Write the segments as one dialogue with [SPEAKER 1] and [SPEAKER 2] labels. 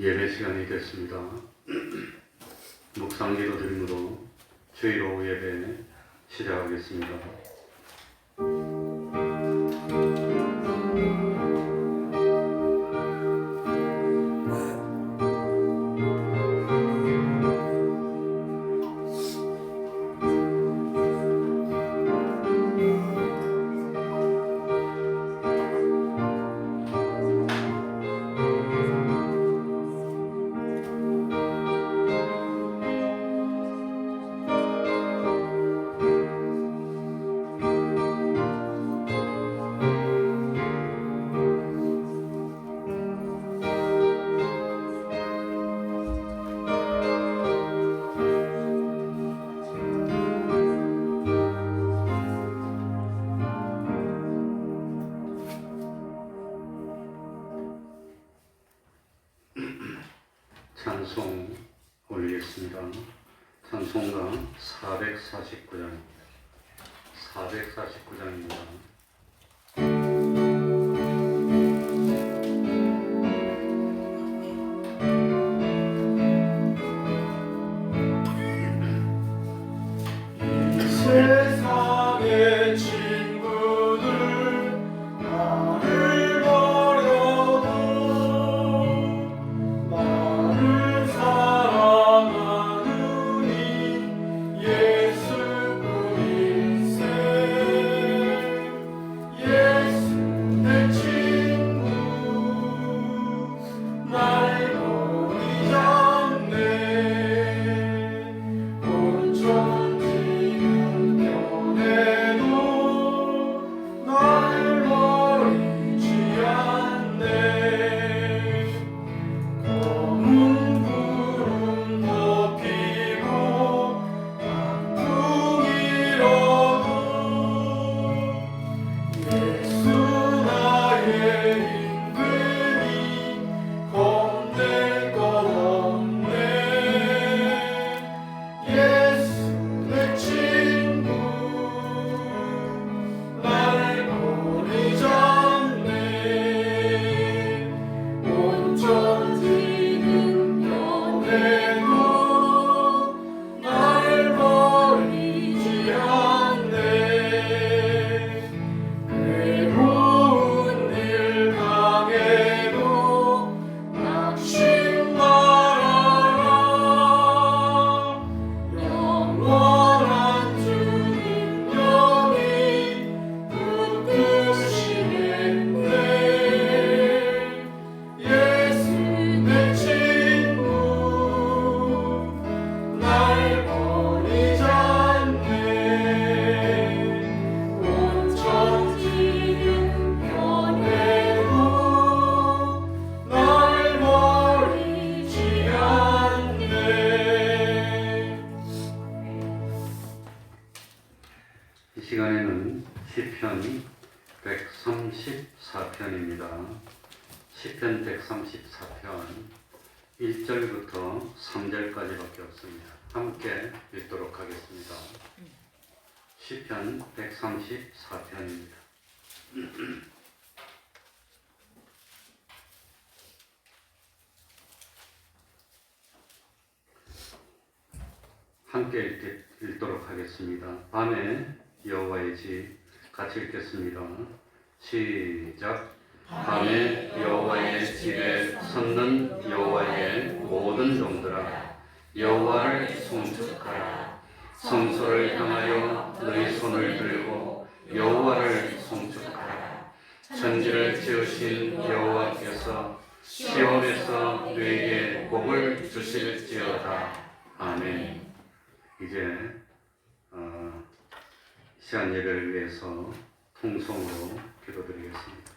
[SPEAKER 1] 예배 시간이 됐습니다. 묵상 기도 드림으로 주일 오후 예배 시작하겠습니다. 찬송 올리겠습니다. 찬송가 449장입니다.
[SPEAKER 2] 세상의 친구들 나를 버려도 나를 사랑하느니 예수뿐일세. 예수 내 친구 날 버리지 않네. 온전
[SPEAKER 1] 이 시간에는 시편 134편입니다. 시편 134편 1절부터 3절까지밖에 없습니다. 함께 읽도록 하겠습니다. 시편 134편입니다. 함께 읽도록 하겠습니다. 밤에 여호와의 집 같이 읽겠습니다. 시작. 밤에 여호와의 집에 섰는 여호와의 모든 종들아, 여호와를 송축하라. 성소를 향하여 너희 손을 들고 여호와를 송축하라. 천지를 지으신 여호와께서 시온에서 너에게 복을 주실지어다. 아멘. 이제 시간 예배를 위해서 통성으로 기도드리겠습니다.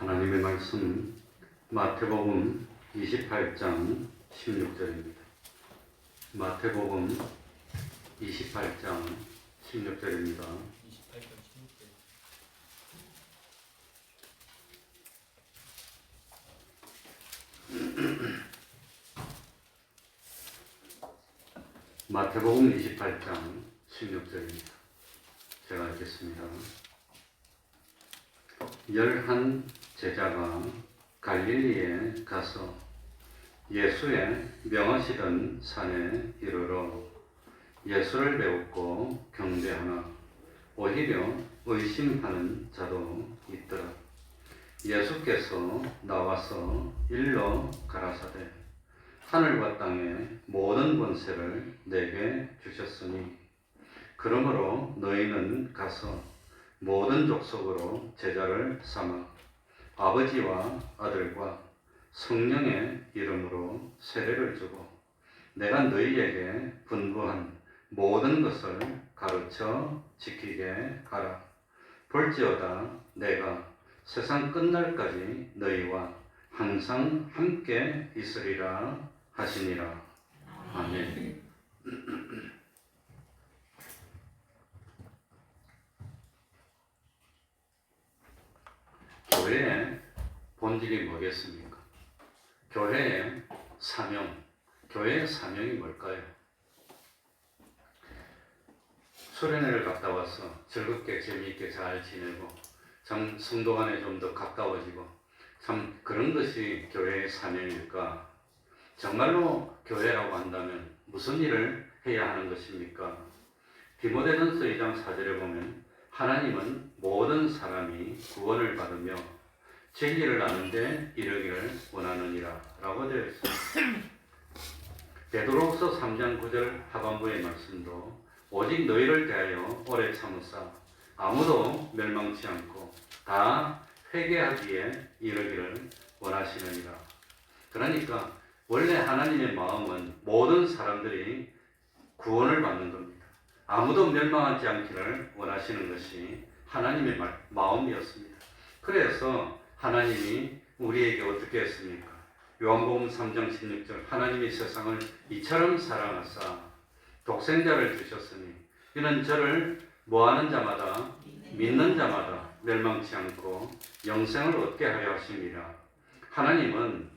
[SPEAKER 1] 하나님의 말씀 마태복음 28장 16절입니다. 마태복음 28장 16절입니다.
[SPEAKER 2] 28장 16절.
[SPEAKER 1] 마태복음 28장 16절입니다. 제가 읽겠습니다. 11 제자가 갈릴리에 가서 예수의 명하시던 산에 이르러 예수를 배웠고 경배하나 오히려 의심하는 자도 있더라. 예수께서 나와서 일러 가라사대 하늘과 땅의 모든 권세를 내게 주셨으니 그러므로 너희는 가서 모든 족속으로 제자를 삼아 아버지와 아들과 성령의 이름으로 세례를 주고 내가 너희에게 분부한 모든 것을 가르쳐 지키게 하라. 볼지어다 내가 세상 끝날까지 너희와 항상 함께 있으리라 하시니라. 아멘. 교회의 본질이 뭐겠습니까? 교회의 사명, 교회의 사명이 뭘까요? 수련회를 갔다 와서 즐겁게 재미있게 잘 지내고 참 성도 간에 좀 더 가까워지고 참 그런 것이 교회의 사명일까? 정말로 교회라고 한다면 무슨 일을 해야 하는 것입니까? 디모데전서 2장 4절에 보면 하나님은 모든 사람이 구원을 받으며 진리를 아는데 이르기를 원하느니라 라고 되어 있습니다. 베드로후서 3장 9절 하반부의 말씀도 오직 너희를 대하여 오래 참으사 아무도 멸망치 않고 다 회개하기에 이르기를 원하시느니라. 그러니까 원래 하나님의 마음은 모든 사람들이 구원을 받는 겁니다. 아무도 멸망하지 않기를 원하시는 것이 하나님의 마음이었습니다. 그래서 하나님이 우리에게 어떻게 했습니까? 요한복음 3장 16절 하나님이 세상을 이처럼 사랑하사 독생자를 주셨으니 이는 저를 뭐하는 자마다 믿는 자마다 멸망치 않고 영생을 얻게 하려 하심이라. 하나님은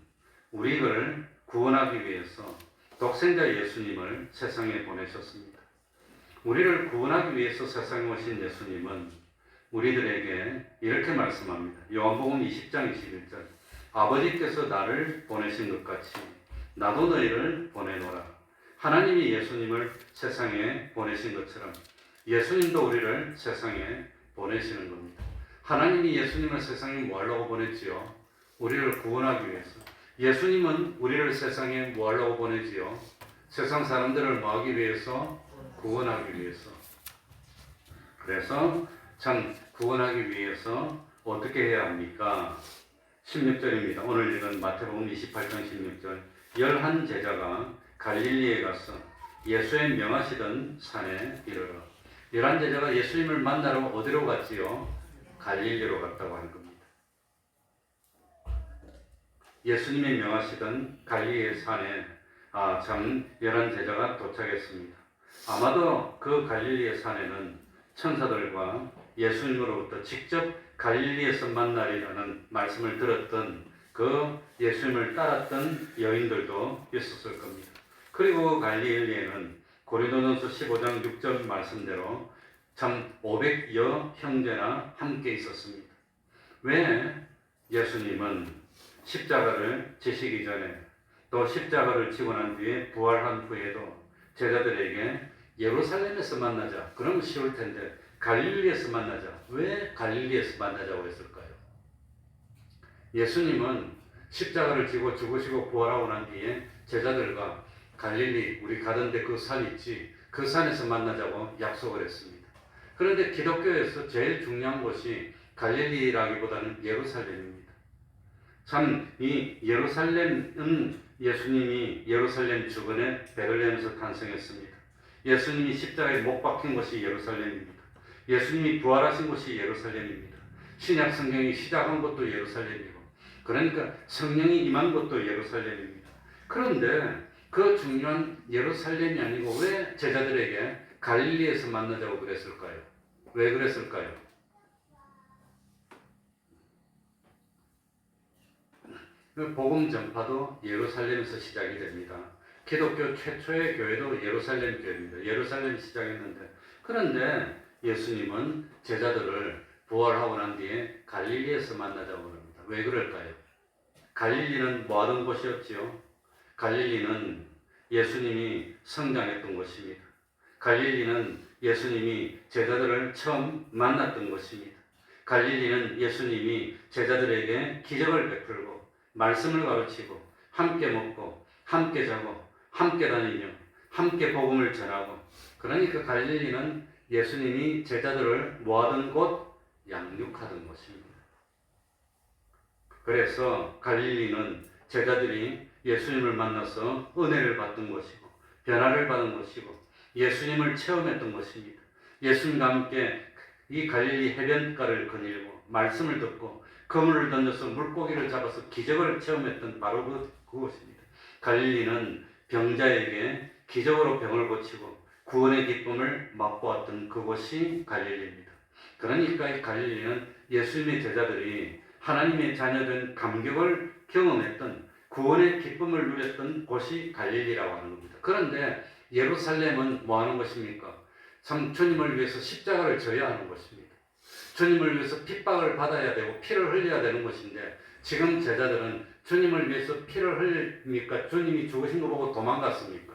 [SPEAKER 1] 우리를 구원하기 위해서 독생자 예수님을 세상에 보내셨습니다. 우리를 구원하기 위해서 세상에 오신 예수님은 우리들에게 이렇게 말씀합니다. 요한복음 20장 21절 아버지께서 나를 보내신 것 같이 나도 너희를 보내노라. 하나님이 예수님을 세상에 보내신 것처럼 예수님도 우리를 세상에 보내시는 겁니다. 하나님이 예수님을 세상에 뭐 하려고 보냈지요? 우리를 구원하기 위해서. 예수님은 우리를 세상에 뭐 하려고 보내지요? 세상 사람들을 뭐 하기 위해서? 구원하기 위해서. 그래서 참 구원하기 위해서 어떻게 해야 합니까? 16절입니다. 오늘 읽은 마태복음 28장 16절 11 제자가 갈릴리에 가서 예수의 명하시던 산에 이르러 11 제자가 예수님을 만나러 어디로 갔지요? 갈릴리로 갔다고 하는 겁니다. 예수님이 명하시던 갈릴리의 산에 참 11 제자가 도착했습니다. 아마도 그 갈릴리의 산에는 천사들과 예수님으로부터 직접 갈릴리에서 만나리라는 말씀을 들었던 그 예수님을 따랐던 여인들도 있었을 겁니다. 그리고 갈릴리에는 고린도전서 15장 6절 말씀대로 참 500여 형제나 함께 있었습니다. 왜 예수님은 십자가를 지시기 전에 또 십자가를 지고 난 뒤에 부활한 후에도 제자들에게 예루살렘에서 만나자. 그러면 쉬울 텐데 갈릴리에서 만나자. 왜 갈릴리에서 만나자고 했을까요? 예수님은 십자가를 지고 죽으시고 부활하고 난 뒤에 제자들과 갈릴리 우리 가던데 그 산 있지. 그 산에서 만나자고 약속을 했습니다. 그런데 기독교에서 제일 중요한 곳이 갈릴리라기보다는 예루살렘입니다. 참 이 예루살렘은 예수님이 예루살렘 주변의 베들레헴에서 탄생했습니다. 예수님이 십자가에 못 박힌 곳이 예루살렘입니다. 예수님이 부활하신 곳이 예루살렘입니다. 신약 성경이 시작한 곳도 예루살렘이고, 그러니까 성령이 임한 곳도 예루살렘입니다. 그런데 그 중요한 예루살렘이 아니고 왜 제자들에게 갈릴리에서 만나자고 그랬을까요? 왜 그랬을까요? 복음 전파도 예루살렘에서 시작이 됩니다. 기독교 최초의 교회도 예루살렘 교회입니다. 예루살렘이 시작했는데, 그런데 예수님은 제자들을 부활하고 난 뒤에 갈릴리에서 만나자고 합니다. 왜 그럴까요? 갈릴리는 뭐 하던 곳이었지요? 갈릴리는 예수님이 성장했던 곳입니다. 갈릴리는 예수님이 제자들을 처음 만났던 곳입니다. 갈릴리는 예수님이 제자들에게 기적을 베풀고 말씀을 가르치고 함께 먹고 함께 자고 함께 다니며 함께 복음을 전하고, 그러니까 갈릴리는 예수님이 제자들을 모아둔 곳, 양육하던 곳입니다. 그래서 갈릴리는 제자들이 예수님을 만나서 은혜를 받던 곳이고 변화를 받은 곳이고 예수님을 체험했던 곳입니다. 예수님과 함께 이 갈릴리 해변가를 거닐고 말씀을 듣고 그물을 던져서 물고기를 잡아서 기적을 체험했던 바로 그곳입니다. 갈릴리는 병자에게 기적으로 병을 고치고 구원의 기쁨을 맛보았던 그곳이 갈릴리입니다. 그러니까 이 갈릴리는 예수님의 제자들이 하나님의 자녀된 감격을 경험했던 구원의 기쁨을 누렸던 곳이 갈릴리라고 하는 겁니다. 그런데 예루살렘은 뭐 하는 것입니까? 참 주님을 위해서 십자가를 져야 하는 것입니다. 주님을 위해서 핍박을 받아야 되고 피를 흘려야 되는 것인데, 지금 제자들은 주님을 위해서 피를 흘립니까? 주님이 죽으신 거 보고 도망갔습니까?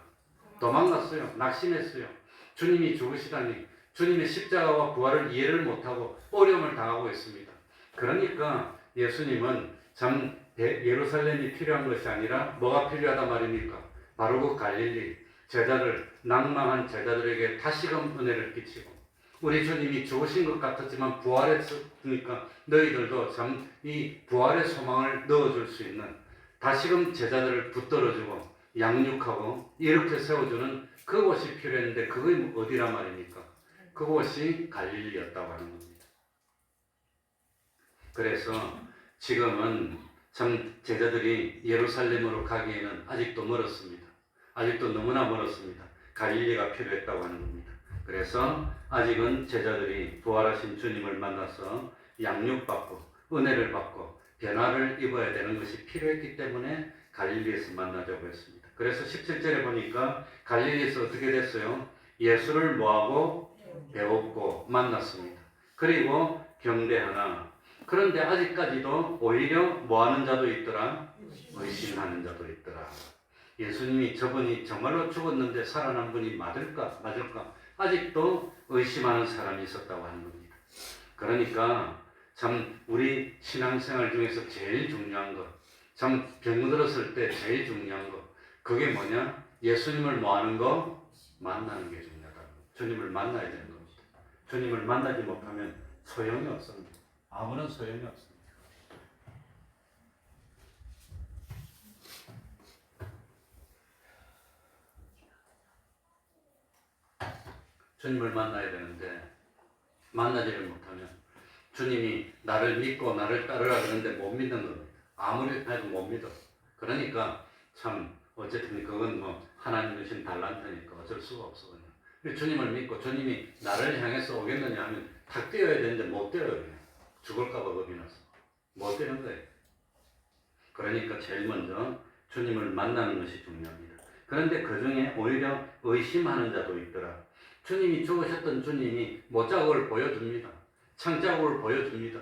[SPEAKER 1] 도망갔어요. 낙심했어요. 주님이 죽으시다니 주님의 십자가와 부활을 이해를 못하고 어려움을 당하고 있습니다. 그러니까 예수님은 참 예루살렘이 필요한 것이 아니라 뭐가 필요하단 말입니까? 바로 그 갈릴리, 제자들, 낭망한 제자들에게 다시금 은혜를 끼치고, 우리 주님이 죽으신 것 같았지만 부활했으니까 너희들도 참 이 부활의 소망을 넣어줄 수 있는, 다시금 제자들을 붙들어주고 양육하고 이렇게 세워주는 그곳이 필요했는데, 그게 어디란 말입니까? 그곳이 갈릴리였다고 하는 겁니다. 그래서 지금은 참 제자들이 예루살렘으로 가기에는 아직도 멀었습니다. 아직도 너무나 멀었습니다. 갈릴리가 필요했다고 하는 겁니다. 그래서 아직은 제자들이 부활하신 주님을 만나서 양육받고 은혜를 받고 변화를 입어야 되는 것이 필요했기 때문에 갈릴리에서 만나자고 했습니다. 그래서 17절에 보니까 갈릴리에서 어떻게 됐어요? 예수를 뭐하고 배웠고 만났습니다. 그리고 경배하나, 그런데 아직까지도 오히려 뭐하는 자도 있더라? 의심하는 자도 있더라. 예수님이 저분이 정말로 죽었는데 살아난 분이 맞을까? 아직도 의심하는 사람이 있었다고 하는 겁니다. 그러니까 참 우리 신앙생활 중에서 제일 중요한 것, 참 병들었을 때 제일 중요한 것, 그게 뭐냐? 예수님을 뭐하는 거? 만나는 게 중요하다. 주님을 만나야 되는 겁니다. 주님을 만나지 못하면 소용이 없습니다. 아무런 소용이 없습니다. 주님을 만나야 되는데 만나지를 못하면 주님이 나를 믿고 나를 따르라 그러는데 못 믿는 겁니다. 아무리 해도 못 믿어. 그러니까 참 어쨌든 그건 뭐 하나님 주신 달란트니까 어쩔 수가 없어. 그냥 주님을 믿고 주님이 나를 향해서 오겠느냐 하면 탁 뛰어야 되는데 못 뛰어요. 그냥. 죽을까 봐 겁이 나서 못 뛰는 거예요. 그러니까 제일 먼저 주님을 만나는 것이 중요합니다. 그런데 그 중에 오히려 의심하는 자도 있더라. 주님이 죽으셨던 주님이 못자국을 보여줍니다. 창자국을 보여줍니다.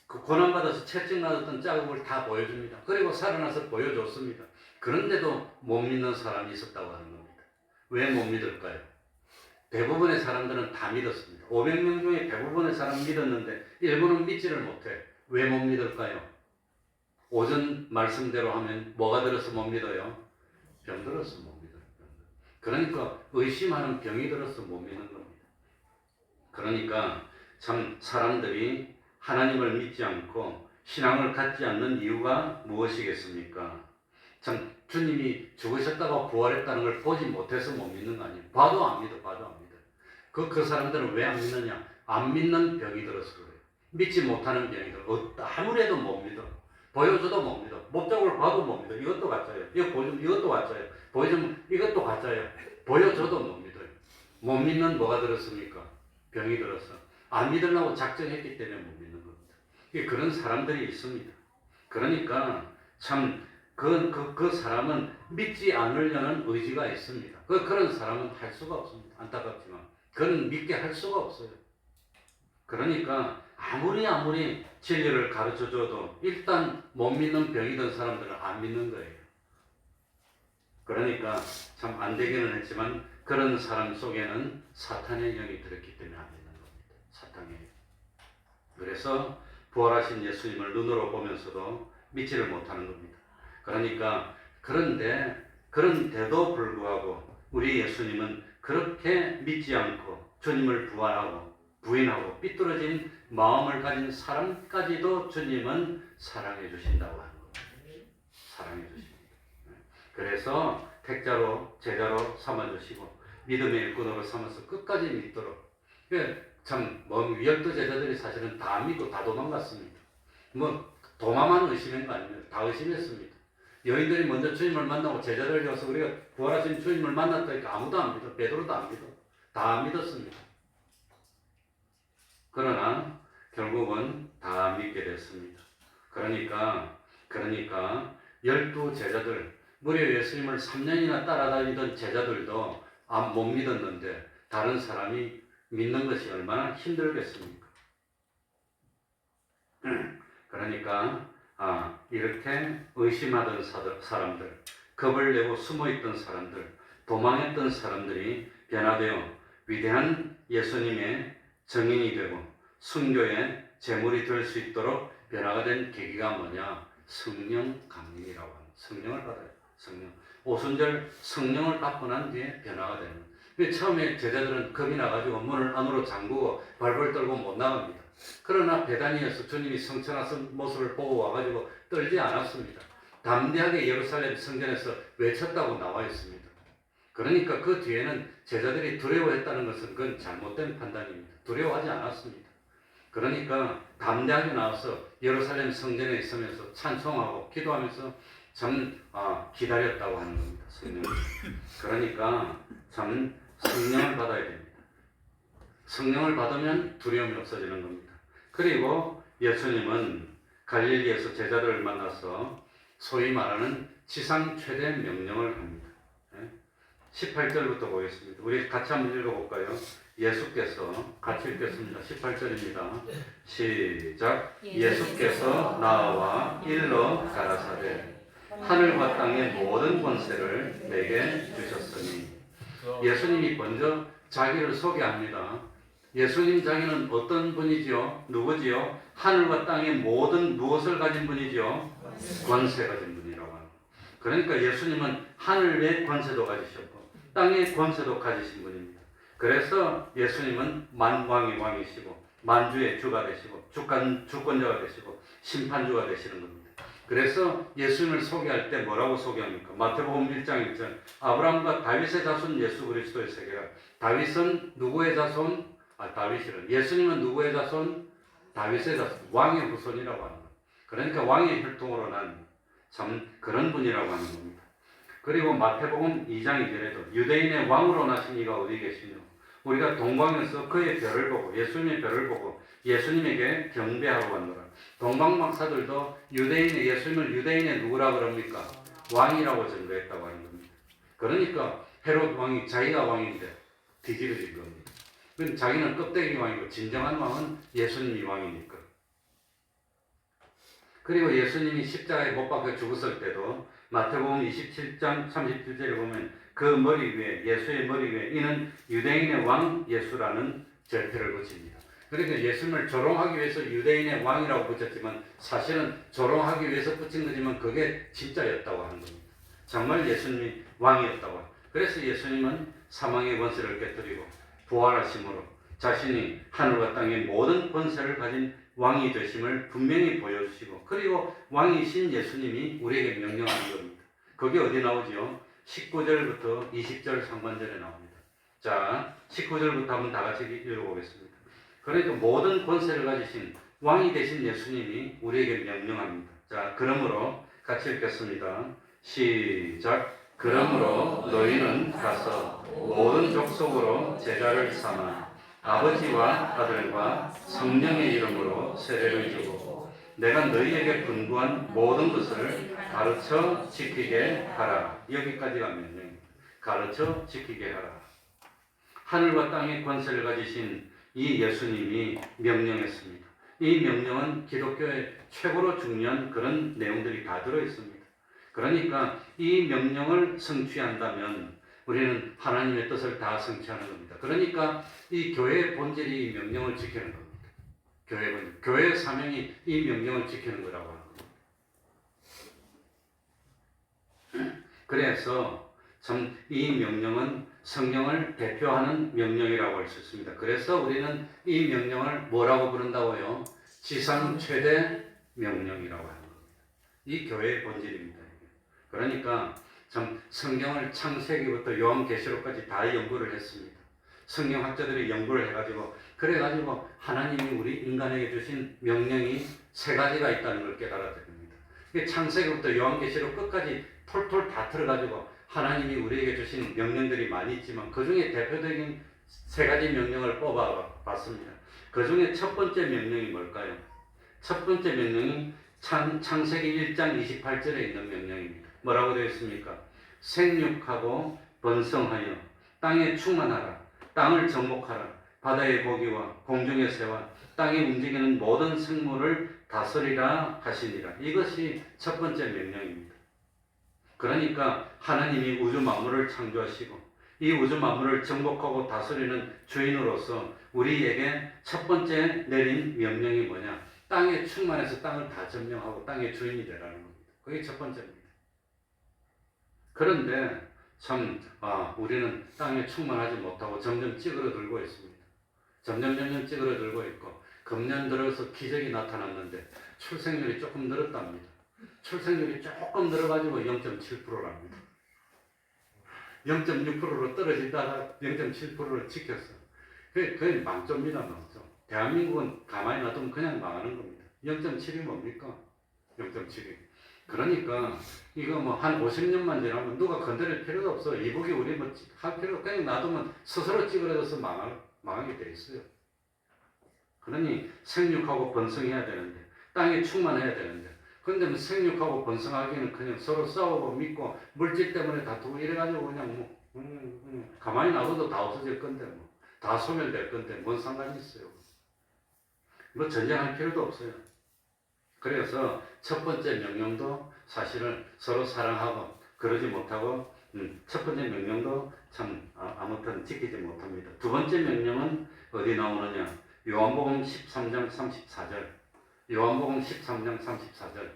[SPEAKER 1] 그 고난받아서 채찍 맞았던 자국을 다 보여줍니다. 그리고 살아나서 보여줬습니다. 그런데도 못 믿는 사람이 있었다고 하는 겁니다. 왜 못 믿을까요? 대부분의 사람들은 다 믿었습니다. 500명 중에 대부분의 사람은 믿었는데 일부는 믿지를 못해. 왜 못 믿을까요? 오전 말씀대로 하면 뭐가 들어서 못 믿어요? 병 들어서 못 믿어요. 그러니까 의심하는 병이 들어서 못 믿는 겁니다. 그러니까 참 사람들이 하나님을 믿지 않고 신앙을 갖지 않는 이유가 무엇이겠습니까? 참 주님이 죽으셨다가 부활했다는 걸 보지 못해서 못 믿는 거 아니에요. 봐도 안 믿어. 그 사람들은 왜 안 믿느냐? 안 믿는 병이 들어서 그래요. 믿지 못하는 병이들 아무래도 못 믿어. 보여줘도 못 믿어. 목적을 봐도 못 믿어. 이것도 가짜예요. 이거 보여주면 이것도 가짜예요. 보여주면 이것도 가짜예요. 보여줘도 못 믿어요. 못 믿는 뭐가 들었습니까? 병이 들었어. 안 믿으려고 작정했기 때문에 못 믿는 겁니다. 그런 사람들이 있습니다. 그러니까 참 그 사람은 믿지 않으려는 의지가 있습니다. 그런 사람은 할 수가 없습니다. 안타깝지만 그는 믿게 할 수가 없어요. 그러니까 아무리 진리를 가르쳐줘도 일단 못 믿는 병이 든 사람들은 안 믿는 거예요. 그러니까 참 안 되기는 했지만 그런 사람 속에는 사탄의 영이 들었기 때문에 안 믿는 겁니다. 사탄의. 그래서 부활하신 예수님을 눈으로 보면서도 믿지를 못하는 겁니다. 그러니까 그런데도 불구하고 우리 예수님은 그렇게 믿지 않고 주님을 부인하고 삐뚤어진 마음을 가진 사람까지도 주님은 사랑해 주신다고 하는 겁니다. 사랑해 주십니다. 그래서 택자로 제자로 삼아주시고 믿음의 일꾼으로 삼아서 끝까지 믿도록. 참 위협도 제자들이 사실은 다 안 믿고 다 도망갔습니다. 도마만 의심한 거 아닙니다. 다 의심했습니다. 여인들이 먼저 주님을 만나고 제자들이 와서 우리가 부활하신 주님을 만났다니까 아무도 안 믿어. 베드로도 안 믿어. 다 안 믿었습니다. 그러나 결국은 다 믿게 됐습니다. 그러니까 12 제자들, 무려 예수님을 3년이나 따라다니던 제자들도 못 믿었는데 다른 사람이 믿는 것이 얼마나 힘들겠습니까? 그러니까 이렇게 의심하던 사람들, 겁을 내고 숨어있던 사람들, 도망했던 사람들이 변화되어 위대한 예수님의 증인이 되고 순교의 제물이 될 수 있도록 변화가 된 계기가 뭐냐? 성령 강림이라고 합니다. 성령을 받아요. 성령. 오순절 성령을 받고 난 뒤에 변화가 되는 거예요. 처음에 제자들은 겁이 나가지고 문을 안으로 잠그고 발벌 떨고 못 나갑니다. 그러나 베다니에서 주님이 성천하신 모습을 보고 와가지고 떨지 않았습니다. 담대하게 예루살렘 성전에서 외쳤다고 나와 있습니다. 그러니까 그 뒤에는 제자들이 두려워했다는 것은 그건 잘못된 판단입니다. 두려워하지 않았습니다. 그러니까 담대하게 나와서 예루살렘 성전에 있으면서 찬송하고 기도하면서 참 기다렸다고 하는 겁니다. 성령을. 그러니까 참 성령을 받아야 됩니다. 성령을 받으면 두려움이 없어지는 겁니다. 그리고 예수님은 갈릴리에서 제자들을 만나서 소위 말하는 지상 최대 명령을 합니다. 18절부터 보겠습니다. 우리 같이 한번 읽어볼까요? 예수께서 같이 읽겠습니다. 18절입니다. 시작. 예수께서 나와 일러 가라사대 하늘과 땅의 모든 권세를 내게 주셨으니. 예수님이 먼저 자기를 소개합니다. 예수님 자기는 어떤 분이지요? 누구지요? 하늘과 땅의 모든 무엇을 가진 분이지요? 권세 가진 분이라고 합니다. 그러니까 예수님은 하늘의 권세도 가지셨고 땅의 권세도 가지신 분입니다. 그래서 예수님은 만왕의 왕이시고 만주의 주가 되시고 주권자가 되시고 심판주가 되시는 겁니다. 그래서 예수님을 소개할 때 뭐라고 소개합니까? 마태복음 1장 1절 아브라함과 다윗의 자손 예수 그리스도의 세계가. 다윗은 누구의 자손? 다윗이란. 예수님은 누구의 자손? 다윗의 자손. 왕의 후손이라고 하는 겁니다. 그러니까 왕의 혈통으로 난 참 그런 분이라고 하는 겁니다. 그리고 마태복음 2장 2절에도 유대인의 왕으로 나신 이가 어디 계시며 우리가 동방에서 그의 별을 보고 예수님의 별을 보고 예수님에게 경배하러 갔노라. 동방박사들도 예수님을 유대인의 누구라고 그럽니까? 왕이라고 증거했다고 하는 겁니다. 그러니까 헤롯 왕이 자기가 왕인데 뒤집어진 겁니다. 자기는 껍데기 왕이고 진정한 왕은 예수님이 왕이니까. 그리고 예수님이 십자가에 못 박혀 죽었을 때도 마태복음 27장 37절에 보면 그 머리 위에 예수의 머리 위에 이는 유대인의 왕 예수라는 절패를 붙입니다. 그러니까 예수님을 조롱하기 위해서 유대인의 왕이라고 붙였지만 사실은 조롱하기 위해서 붙인 거지만 그게 진짜였다고 하는 겁니다. 정말 예수님이 왕이었다고. 그래서 예수님은 사망의 권세를 깨뜨리고 부활하심으로 자신이 하늘과 땅의 모든 권세를 가진 왕이 되심을 분명히 보여주시고 그리고 왕이신 예수님이 우리에게 명령하는 겁니다. 그게 어디 나오지요? 19절부터 20절 상반절에 나옵니다. 자, 19절부터 한번 다 같이 읽어보겠습니다. 그러니까 모든 권세를 가지신 왕이 되신 예수님이 우리에게 명령합니다. 자, 그러므로 같이 읽겠습니다. 시작. 그러므로 너희는 가서 모든 족속으로 제자를 삼아 아버지와 아들과 성령의 이름으로 세례를 주고 내가 너희에게 분부한 모든 것을 가르쳐 지키게 하라. 여기까지가 명령입니다. 가르쳐 지키게 하라. 하늘과 땅의 권세를 가지신 이 예수님이 명령했습니다. 이 명령은 기독교의 최고로 중요한 그런 내용들이 다 들어있습니다. 그러니까 이 명령을 성취한다면 우리는 하나님의 뜻을 다 성취하는 겁니다. 그러니까 이 교회의 본질이 이 명령을 지키는 겁니다. 교회의 사명이 이 명령을 지키는 거라고 하는 겁니다. 그래서 참 이 명령은 성령을 대표하는 명령이라고 할 수 있습니다. 그래서 우리는 이 명령을 뭐라고 부른다고요? 지상 최대 명령이라고 하는 겁니다. 이 교회의 본질입니다. 그러니까 참 성경을 창세기부터 요한계시록까지 다 연구를 했습니다. 성경학자들이 연구를 해가지고 그래가지고 하나님이 우리 인간에게 주신 명령이 세 가지가 있다는 걸 깨달아듭니다. 창세기부터 요한계시록 끝까지 톨톨 다 틀어가지고 하나님이 우리에게 주신 명령들이 많이 있지만 그 중에 대표적인 세 가지 명령을 뽑아봤습니다. 그 중에 첫 번째 명령이 뭘까요? 첫 번째 명령이 창세기 1장 28절에 있는 명령입니다. 뭐라고 되어 있습니까? 생육하고 번성하여 땅에 충만하라. 땅을 정복하라. 바다의 고기와 공중의 새와 땅에 움직이는 모든 생물을 다스리라 하시니라. 이것이 첫 번째 명령입니다. 그러니까 하나님이 우주 만물을 창조하시고 이 우주 만물을 정복하고 다스리는 주인으로서 우리에게 첫 번째 내린 명령이 뭐냐? 땅에 충만해서 땅을 다 점령하고 땅의 주인이 되라는 겁니다. 그게 첫 번째입니다. 그런데 참 우리는 땅에 충만하지 못하고 점점 찌그러들고 있습니다. 점점 찌그러들고 있고 금년 들어서 기적이 나타났는데 출생률이 조금 늘었답니다. 출생률이 조금 늘어가지고 0.7%랍니다. 0.6%로 떨어지다가 0.7%를 지켰어요. 그게 망조입니다, 망조. 대한민국은 가만히 놔두면 그냥 망하는 겁니다. 0.7이 뭡니까? 0.7이. 그러니까 이거 뭐 한 50년만 지나면 누가 건드릴 필요도 없어. 이북이 우리 뭐 할 필요 그냥 놔두면 스스로 찌그러져서 망하게 돼 있어요. 그러니 생육하고 번성해야 되는데 땅에 충만해야 되는데 그런데 뭐 생육하고 번성하기는 그냥 서로 싸우고 믿고 물질 때문에 다투고 이래가지고 그냥 가만히 놔둬도 다 없어질 건데 다 소멸될 건데 뭔 상관이 있어요. 뭐 전쟁할 필요도 없어요. 그래서 첫 번째 명령도 사실은 서로 사랑하고 그러지 못하고 첫 번째 명령도 참 아무튼 지키지 못합니다. 두 번째 명령은 어디 나오느냐? 요한복음 13장 34절. 요한복음 13장 34절.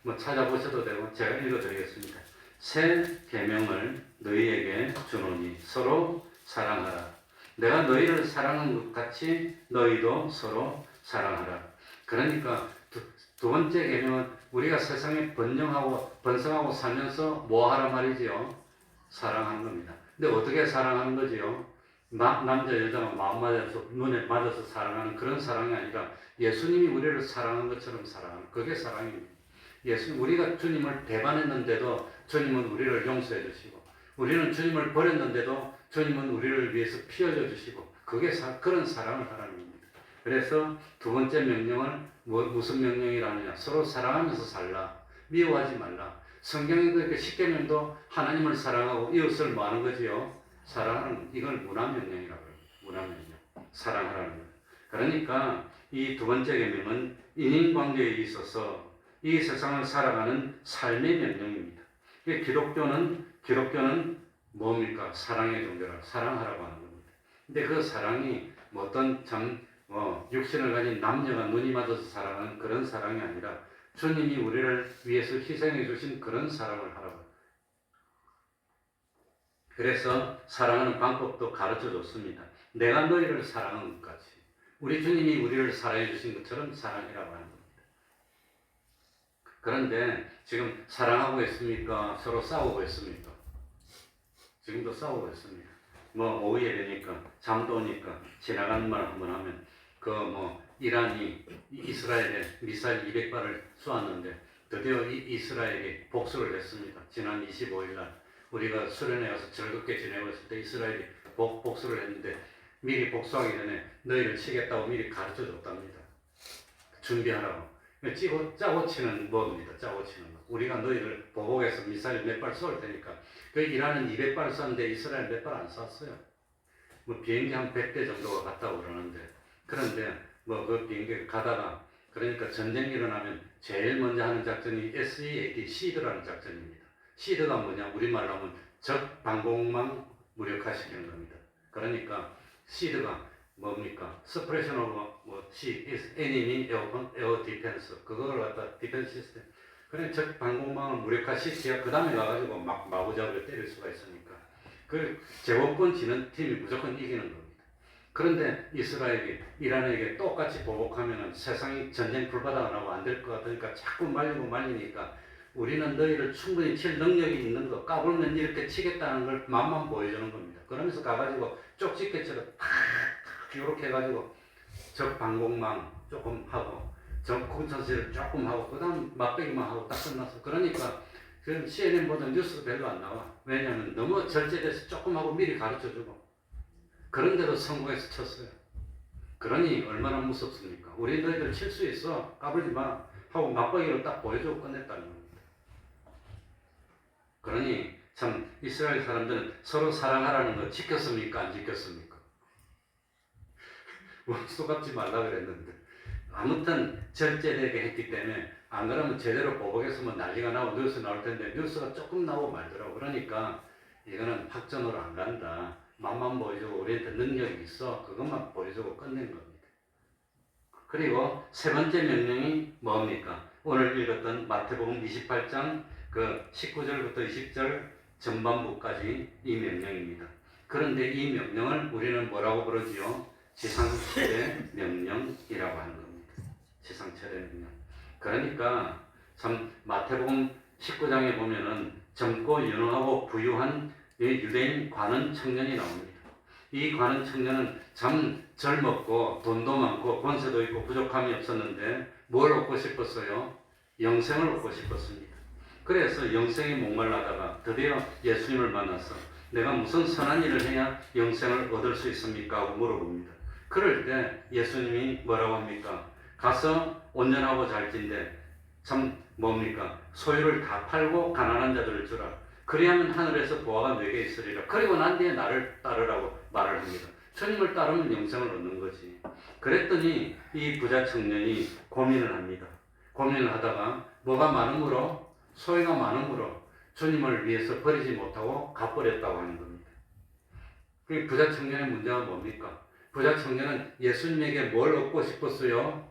[SPEAKER 1] 뭐 찾아보셔도 되고 제가 읽어드리겠습니다. 새 계명을 너희에게 주노니 서로 사랑하라. 내가 너희를 사랑한 것 같이 너희도 서로 사랑하라. 그러니까 두 번째 계명은 우리가 세상에 번성하고 살면서 뭐 하란 말이지요? 사랑하는 겁니다. 근데 어떻게 사랑하는 거지요? 남자 여자가 마음 맞아서 눈에 맞아서 사랑하는 그런 사랑이 아니라 예수님이 우리를 사랑한 것처럼 사랑하는 그게 사랑입니다. 우리가 주님을 배반했는데도 주님은 우리를 용서해 주시고 우리는 주님을 버렸는데도 주님은 우리를 위해서 피 흘려 주시고 그게 그런 사랑을 하라는 겁니다. 그래서 두 번째 명령은 무슨 명령이라느냐? 서로 사랑하면서 살라. 미워하지 말라. 성경에도 이렇게 십계명도 하나님을 사랑하고 이웃을 뭐 하는 거지요? 사랑하는 이걸 문화명령이라고 해요. 문화명령. 사랑하라는 거예요. 그러니까 이 두 번째 계명은 인인관계에 있어서 이 세상을 살아가는 삶의 명령입니다. 기독교는 뭡니까? 사랑의 종교라 사랑하라고 하는 겁니다. 근데 그 사랑이 어떤 육신을 가진 남녀가 눈이 맞아서 사랑하는 그런 사랑이 아니라 주님이 우리를 위해서 희생해 주신 그런 사랑을 하라고. 그래서 사랑하는 방법도 가르쳐 줬습니다. 내가 너희를 사랑한 것 같이 우리 주님이 우리를 사랑해 주신 것처럼 사랑이라고 하는 겁니다. 그런데 지금 사랑하고 있습니까? 서로 싸우고 있습니까? 지금도 싸우고 있습니다. 오후에 되니까 잠도 오니까 지나가는 말 한번 하면 이란이 이스라엘에 미사일 200발을 쏘았는데 드디어 이스라엘이 복수를 했습니다. 지난 25일 날 우리가 수련회 가서 즐겁게 지내고 있을 때 이스라엘이 복수를 했는데 미리 복수하기 전에 너희를 치겠다고 미리 가르쳐 줬답니다. 준비하라고. 짜고 치는 겁니다. 짜고 치는 거. 우리가 너희를 보복해서 미사일 몇 발 쏠 테니까. 그 이란은 200발 쐈는데 이스라엘 몇 발 안 쐈어요. 뭐 비행기 한 100대 정도가 갔다고 그러는데, 그런데 뭐 그 비행기 가다가, 그러니까 전쟁이 일어나면 제일 먼저 하는 작전이 SEAD, 시드라는 작전입니다. 시드가 뭐냐, 우리말로 하면 적 방공망 무력화시키는 겁니다. 그러니까 시드가 뭡니까? Suppression of enemy air defense. 그걸 갖다 디펜스 시스템. 그래 적 방공망을 무력화시켜야 그 다음에 가가지고 막 마구잡이를 때릴 수가 있으니까. 그 제공권 지는 팀이 무조건 이기는 겁니다. 그런데 이스라엘이 이란에게 똑같이 보복하면은 세상이 전쟁 불바다가 나고 안 될 것 같으니까 자꾸 말리니까 우리는 너희를 충분히 칠 능력이 있는 거, 까불면 이렇게 치겠다는 걸 맛만 보여주는 겁니다. 그러면서 가가지고 쪽집게처럼 탁 이렇게 해가지고 적 방공망 조금 하고 적 공천세를 조금 하고 그 다음 맛배기만 하고 딱 끝났어. 그러니까 지금 CNN 보던 뉴스가 별로 안 나와. 왜냐하면 너무 절제돼서 조금 하고 미리 가르쳐주고 그런데도 성공해서 쳤어요. 그러니 얼마나 무섭습니까? 우리 너희들 칠 수 있어. 까불지 마. 하고 맛배기로 딱 보여주고 끝냈다는 겁니다. 그러니 참 이스라엘 사람들은 서로 사랑하라는 거 지켰습니까? 안 지켰습니까? 쏘갑지 말라 그랬는데 아무튼 절제되게 했기 때문에 안 그러면 제대로 보복했으면 난리가 나고 뉴스 나올 텐데 뉴스가 조금 나오고 말더라고. 그러니까 이거는 확전으로 안 간다. 맛만 보여주고 우리한테 능력이 있어. 그것만 보여주고 끝낸 겁니다. 그리고 세 번째 명령이 뭡니까? 오늘 읽었던 마태복음 28장 그 19절부터 20절 전반부까지 이 명령입니다. 그런데 이 명령을 우리는 뭐라고 부르지요? 지상철의 명령이라고 하는 겁니다. 지상철의 명령. 그러니까 참 마태복음 19장에 보면은 젊고 유능하고 부유한 유대인 관원 청년이 나옵니다. 이 관원 청년은 참 젊었고 돈도 많고 권세도 있고 부족함이 없었는데 뭘 얻고 싶었어요? 영생을 얻고 싶었습니다. 그래서 영생에 목말라다가 드디어 예수님을 만나서 내가 무슨 선한 일을 해야 영생을 얻을 수 있습니까? 하고 물어봅니다. 그럴 때 예수님이 뭐라고 합니까? 가서 온전하고 잘진데 참 뭡니까? 소유를 다 팔고 가난한 자들을 주라. 그리하면 하늘에서 보화가 내게 있으리라. 그리고 난 뒤에 나를 따르라고 말을 합니다. 주님을 따르면 영생을 얻는 거지. 그랬더니 이 부자 청년이 고민을 합니다. 고민을 하다가 뭐가 많음으로 소유가 많음으로 주님을 위해서 버리지 못하고 갚버렸다고 하는 겁니다. 그 부자 청년의 문제가 뭡니까? 부자 청년은 예수님에게 뭘 얻고 싶었어요?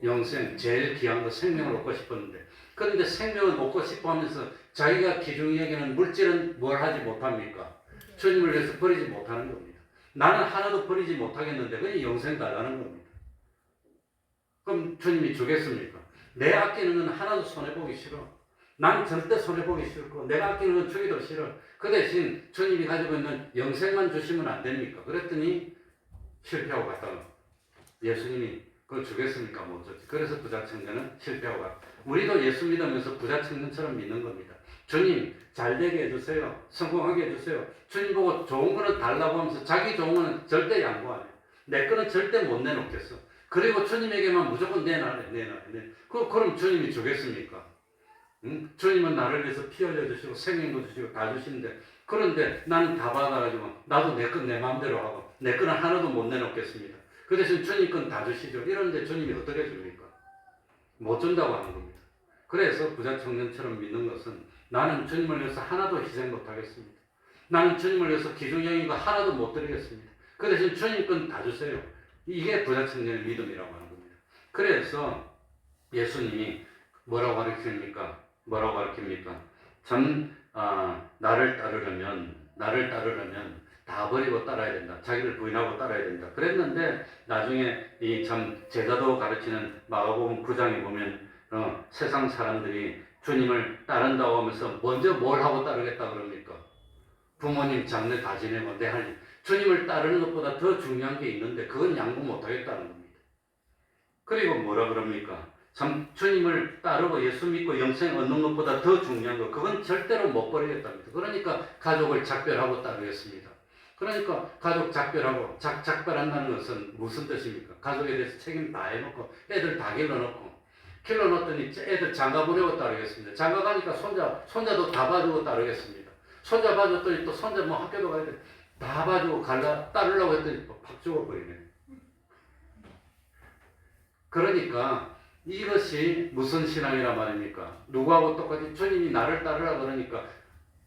[SPEAKER 1] 영생, 제일 귀한 거 생명을 얻고 싶었는데 그런데 생명을 얻고 싶어 하면서 자기가 기중히 여기는 물질은 뭘 하지 못합니까? 주님을 위해서 버리지 못하는 겁니다. 나는 하나도 버리지 못하겠는데 그냥 영생 달라는 겁니다. 그럼 주님이 주겠습니까? 내 아끼는 건 하나도 손해보기 싫어. 난 절대 손해보기 싫고 내가 아끼는 건 주기도 싫어. 그 대신 주님이 가지고 있는 영생만 주시면 안 됩니까? 그랬더니 실패하고 갔다가 예수님이 그거 주겠습니까? 못 줬지. 그래서 부자 청년은 실패하고 갔다. 우리도 예수 믿으면서 부자 청년처럼 믿는 겁니다. 주님 잘되게 해주세요. 성공하게 해주세요. 주님 보고 좋은 거는 달라고 하면서 자기 좋은 거는 절대 양보 안 해요. 내 거는 절대 못 내놓겠어. 그리고 주님에게만 무조건 내놔래. 그럼 주님이 주겠습니까? 응? 주님은 나를 위해서 피 흘려주시고 생명도 주시고 다 주시는데 그런데 나는 다 받아가지고 나도 내 건 내 마음대로 하고 내 거는 하나도 못 내놓겠습니다. 그 대신 주님 건 다 주시죠. 이런데 주님이 어떻게 줍니까? 못 준다고 하는 겁니다. 그래서 부자 청년처럼 믿는 것은 나는 주님을 위해서 하나도 희생 못 하겠습니다. 나는 주님을 위해서 기중형인 거 하나도 못 드리겠습니다. 그 대신 주님 건 다 주세요. 이게 부자 청년의 믿음이라고 하는 겁니다. 그래서 예수님이 뭐라고 가르칩니까? 참 나를 따르려면 다 버리고 따라야 된다. 자기를 부인하고 따라야 된다. 그랬는데 나중에 이 참 제자도 가르치는 마가복음 9장에 보면 세상 사람들이 주님을 따른다고 하면서 먼저 뭘 하고 따르겠다 그럽니까? 부모님 장례 다 지내고 내 할 일. 주님을 따르는 것보다 더 중요한 게 있는데 그건 양보 못 하겠다는 겁니다. 그리고 뭐라 그럽니까? 참 주님을 따르고 예수 믿고 영생 얻는 것보다 더 중요한 거 그건 절대로 못 버리겠답니다. 그러니까 가족을 작별하고 따르겠습니다. 그러니까 가족 작별하고 작별한다는 것은 무슨 뜻입니까? 가족에 대해서 책임 다 해놓고 애들 다 길러놓더니 애들 장가 보내고 따르겠습니다. 장가 가니까 손자도 다 봐주고 따르겠습니다. 손자 봐줬더니 또 손자 뭐 학교도 가야 돼. 다 봐주고 따르려고 했더니 팍 죽어버리네. 그러니까 이것이 무슨 신앙이란 말입니까? 누구하고 똑같이 주님이 나를 따르라 그러니까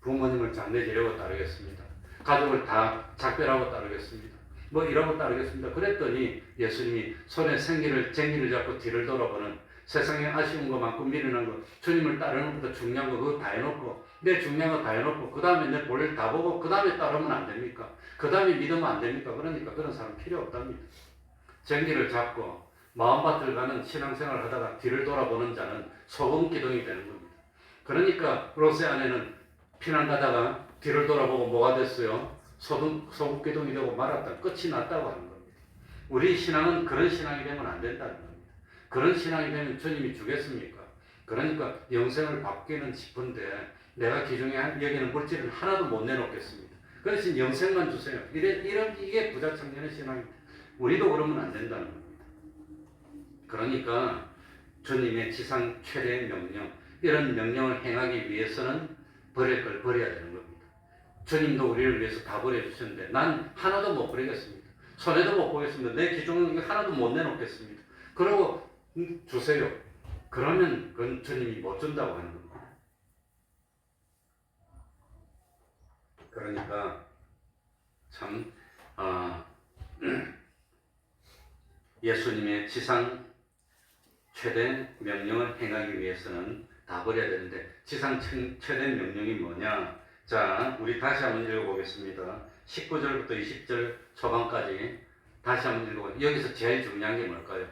[SPEAKER 1] 부모님을 장례지려고 따르겠습니다. 가족을 다 작별하고 따르겠습니다. 뭐 이러고 따르겠습니다. 그랬더니 예수님이 손에 쟁기를 잡고 뒤를 돌아보는 세상에 아쉬운 것만큼 미련한 것 주님을 따르는 것보다 중요한 거 그거 다 해놓고 내 중요한 거 다 해놓고 그 다음에 내 볼일 다 보고 그 다음에 따르면 안 됩니까? 그 다음에 믿으면 안 됩니까? 그러니까 그런 사람 필요 없답니다. 쟁기를 잡고 마음밭을 가는 신앙생활을 하다가 뒤를 돌아보는 자는 소금기둥이 되는 겁니다. 그러니까 롯의 아내는 피난 가다가 뒤를 돌아보고 뭐가 됐어요? 소금기둥이 되고 말았다. 끝이 났다고 하는 겁니다. 우리 신앙은 그런 신앙이 되면 안 된다는 겁니다. 그런 신앙이 되면 주님이 주겠습니까? 그러니까 영생을 받기는 싶은데 내가 기중에 여기는 물질은 하나도 못 내놓겠습니다. 그래서 영생만 주세요. 이게 부자청년의 신앙입니다. 우리도 그러면 안 된다는 겁니다. 그러니까 주님의 지상 최대의 명령, 이런 명령을 행하기 위해서는 버릴 걸 버려야 되는 겁니다. 주님도 우리를 위해서 다 버려주셨는데 난 하나도 못 버리겠습니다. 손해도 못 보겠습니다. 내 기중은 하나도 못 내놓겠습니다. 그러고 주세요. 그러면 그건 주님이 못 준다고 하는 겁니다. 그러니까 참 예수님의 지상 최대 명령을 행하기 위해서는 다 버려야 되는데 지상 최대 명령이 뭐냐? 자, 우리 다시 한번 읽어보겠습니다. 19절부터 20절 초반까지 다시 한번 읽어보겠습니다. 여기서 제일 중요한 게 뭘까요?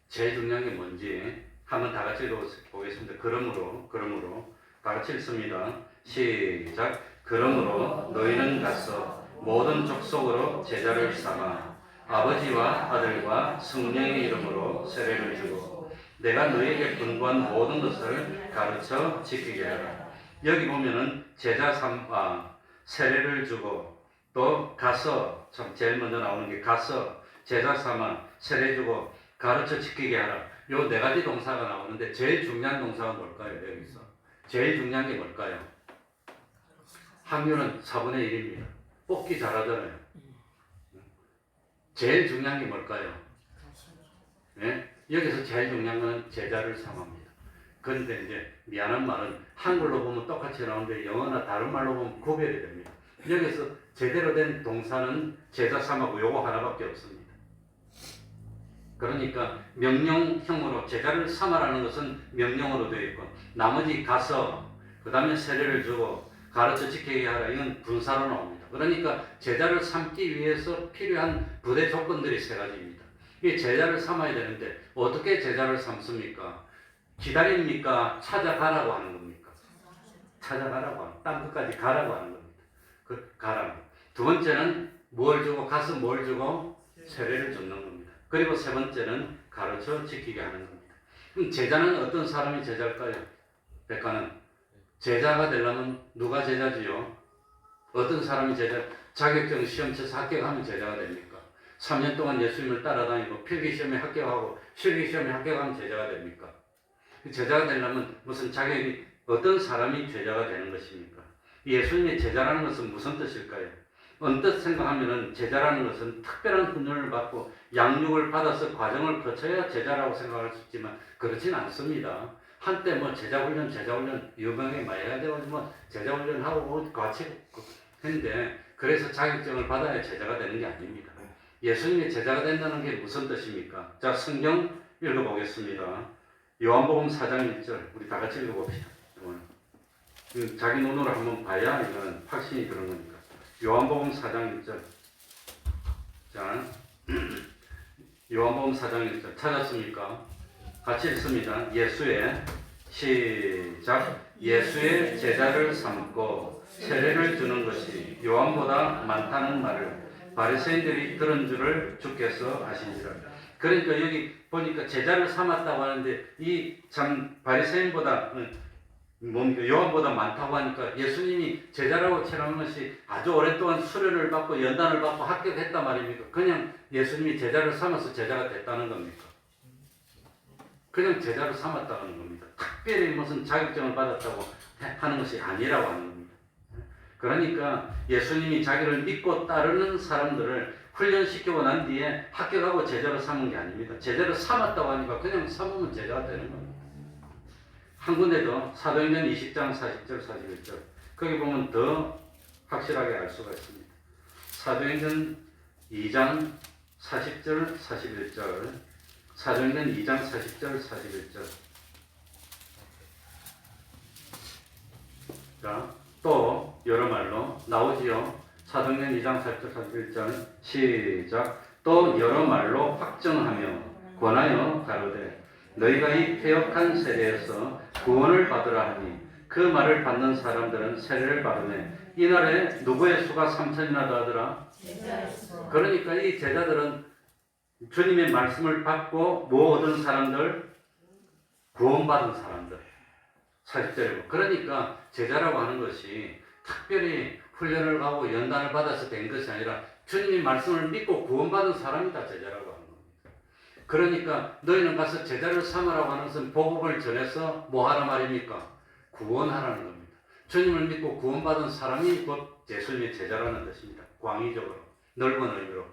[SPEAKER 1] 제일 중요한 게 뭔지 한번 다 같이 읽어보겠습니다. 그러므로 다 같이 읽습니다. 시작. 그러므로 너희는 가서 모든 족속으로 제자를 삼아 아버지와 아들과 성령의 이름으로 세례를 주고 내가 너희에게 분부한 모든 것을 가르쳐 지키게 하라. 여기 보면은 제자 삼아 세례를 주고 또 가서 참 제일 먼저 나오는 게 가서 제자 삼아 세례 주고 가르쳐 지키게 하라. 요 네 가지 동사가 나오는데 제일 중요한 동사가 뭘까요? 여기서 제일 중요한 게 뭘까요? 확률은 4분의 1입니다. 뽑기 잘하잖아요. 제일 중요한 게 뭘까요? 네? 여기서 제일 중요한 건 제자를 삼합니다. 그런데 이제 미안한 말은 한글로 보면 똑같이 나오는데 영어나 다른 말로 보면 구별이 됩니다. 여기서 제대로 된 동사는 제자 삼하고 요거 하나밖에 없습니다. 그러니까 명령형으로 제자를 삼아라는 것은 명령으로 되어 있고 나머지 가서 그 다음에 세례를 주고 가르쳐 지키게 하라 이건 분사로 나옵니다. 그러니까 제자를 삼기 위해서 필요한 부대 조건들이 세 가지입니다. 이 제자를 삼아야 되는데 어떻게 제자를 삼습니까? 기다립니까? 찾아가라고 하는 겁니까? 찾아가라고 하는 땅 끝까지 가라고 하는 겁니다. 가라고. 두 번째는 뭘 주고 가서 뭘 주고 세례를 줍는 겁니다. 그리고 세 번째는 가르쳐 지키게 하는 겁니다. 그럼 제자는 어떤 사람이 제자일까요? 백가는 제자가 되려면 누가 제자지요? 어떤 사람이 제자? 자격증 시험 쳐서 합격하면 제자가 됩니까? 3년 동안 예수님을 따라다니고 필기시험에 합격하고 실기시험에 합격하면 제자가 됩니까? 제자가 되려면 무슨 자격이 어떤 사람이 제자가 되는 것입니까? 예수님의 제자라는 것은 무슨 뜻일까요? 언뜻 생각하면은 제자라는 것은 특별한 훈련을 받고 양육을 받아서 과정을 거쳐야 제자라고 생각할 수 있지만 그렇진 않습니다. 한때 뭐 제자훈련 유명하게 많이 해야 되고 뭐 제자훈련하고 뭐 같이 했는데 그래서 자격증을 받아야 제자가 되는 게 아닙니다. 예수님의 제자가 된다는 게 무슨 뜻입니까? 자, 성경 읽어보겠습니다. 요한복음 4장 1절 우리 다 같이 읽어봅시다. 자기 눈으로 한번 봐야 이건 확신이 드는 거니까. 요한복음 4장 1절. 자, 요한복음 4장 1절 찾았습니까? 같이 읽습니다. 시작. 예수의 제자를 삼고 세례를 주는 것이 요한보다 많다는 말을 바리새인들이 들은 줄을 주께서 아시니라. 그러니까 여기 보니까 제자를 삼았다고 하는데 이 참 바리새인보다 뭡니까 요한보다 많다고 하니까 예수님이 제자라고 칭하는 것이 아주 오랫동안 수련을 받고 연단을 받고 합격했단 말입니까? 그냥 예수님이 제자를 삼아서 제자가 됐다는 겁니까? 그냥 제자를 삼았다는 겁니다. 특별히 무슨 자격증을 받았다고 하는 것이 아니라고 하는 겁니다. 그러니까 예수님이 자기를 믿고 따르는 사람들을 훈련시키고 난 뒤에 합격하고 제자로 삼은 게 아닙니다. 제자로 삼았다고 하니까 그냥 삼으면 제자가 되는 겁니다. 한 군데도 사도행전 20장 40절 41절 거기 보면 더 확실하게 알 수가 있습니다. 사도행전 2장 40절 41절 사도행전 2장 40절 41절 자, 또 여러 말로 나오지요. 사도행전 2장 40절 41절 시작. 또 여러 말로 확정하며 권하여 가로되 너희가 이 패역한 세대에서 구원을 받으라 하니 그 말을 받는 사람들은 세례를 받으며 이날에 누구의 수가 3천이나 더하더라. 그러니까 이 제자들은 주님의 말씀을 받고 뭐 얻은 사람들? 구원받은 사람들. 40절이고 그러니까 제자라고 하는 것이 특별히 훈련을 하고 연단을 받아서 된 것이 아니라 주님의 말씀을 믿고 구원받은 사람이다 제자라고 하는 겁니다. 그러니까 너희는 가서 제자를 삼으라고 하는 것은 복음을 전해서 뭐 하라 말입니까? 구원하라는 겁니다. 주님을 믿고 구원받은 사람이 곧 예수님의 제자라는 뜻입니다. 광의적으로 넓은 의미로.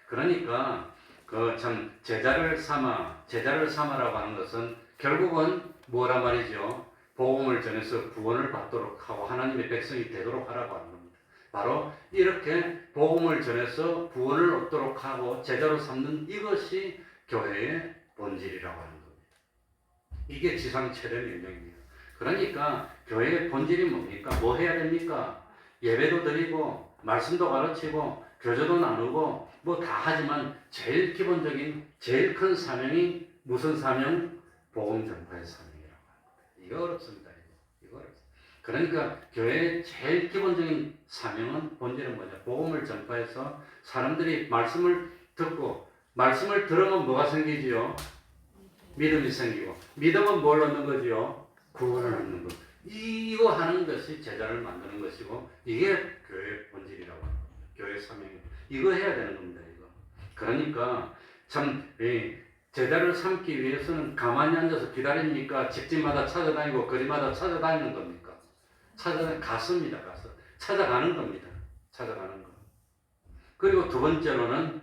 [SPEAKER 1] 그러니까 그 참 제자를 삼아라고 하는 것은 결국은 뭐란 말이죠? 복음을 전해서 구원을 받도록 하고 하나님의 백성이 되도록 하라고 하는 겁니다. 바로 이렇게 복음을 전해서 구원을 얻도록 하고 제자로 삼는 이것이 교회의 본질이라고 하는 겁니다. 이게 지상 최대 명령입니다. 그러니까 교회의 본질이 뭡니까? 뭐 해야 됩니까? 예배도 드리고 말씀도 가르치고 교제도 나누고 뭐 다 하지만 제일 기본적인 제일 큰 사명이 무슨 사명? 복음 전파의 사명이라고 합니다. 이거 어렵습니다. 이거 어렵습니다. 그러니까 교회의 제일 기본적인 사명은 본질은 뭐냐? 복음을 전파해서 사람들이 말씀을 듣고 말씀을 들으면 뭐가 생기지요? 믿음이 생기고 믿음은 뭘 얻는 거지요? 구원을 얻는 것. 이거 하는 것이 제자를 만드는 것이고 이게 교회의 본질이라고 합니다. 교회의 사명입니다. 이거 해야 되는 겁니다. 이거. 그러니까 참 제자를 삼기 위해서는 가만히 앉아서 기다립니까? 집집마다 찾아다니고 거리마다 찾아다니는 겁니까? 갔습니다. 가서 찾아가는 겁니다. 찾아가는 거. 그리고 두 번째로는